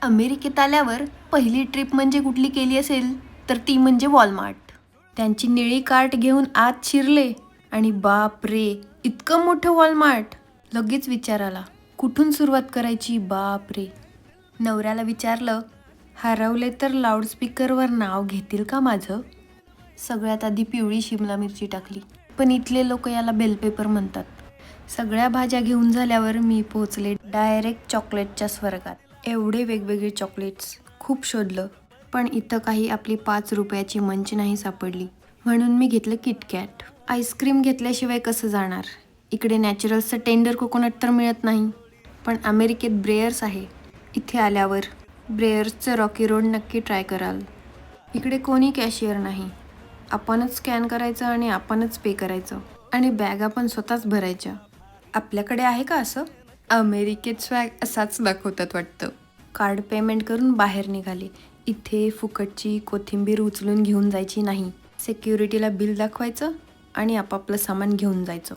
अमेरिकेत आल्यावर पहिली ट्रिप म्हणजे कुठली केली असेल तर ती म्हणजे वॉलमार्ट. त्यांची निळी कार्ट घेऊन आत शिरले आणि बाप रे, इतकं मोठं वॉलमार्ट. लगेच विचार आला, कुठून सुरुवात करायची? बाप रे. नवऱ्याला विचारलं, हरवले तर लाऊडस्पीकरवर नाव घेतील का माझं? सगळ्यात आधी पिवळी शिमला मिरची टाकली, पण इथले लोक याला बेल पेपर म्हणतात. सगळ्या भाज्या घेऊन झाल्यावर मी पोहोचले डायरेक्ट चॉकलेटच्या स्वर्गात. एवढे वेगवेगळे चॉकलेट्स, खूप शोधलं, पण इथं काही आपली 5 रुपयाची मंच नाही सापडली. म्हणून मी घेतलं किटकॅट. आईस्क्रीम घेतल्याशिवाय कसं जाणार? इकडे नॅचरल्सचं टेंडर कोकोनट तर मिळत नाही, पण अमेरिकेत ब्रेयर्स आहे. इथे आल्यावर ब्रेयर्सचं रॉकी रोड नक्की ट्राय कराल. इकडे कोणी कॅशियर नाही, आपणच स्कॅन करायचं आणि आपणच पे करायचं, आणि बॅगा पण स्वतःच भरायच्या. आपल्याकडे आहे का असं? अमेरिकेत स्वॅग असाच दाखवतात वाटतं. कार्ड पेमेंट करून बाहेर निघाले. इथे फुकटची कोथिंबीर उचलून घेऊन जायची नाही. सिक्युरिटीला बिल दाखवायचं आणि आपापलं सामान घेऊन जायचं.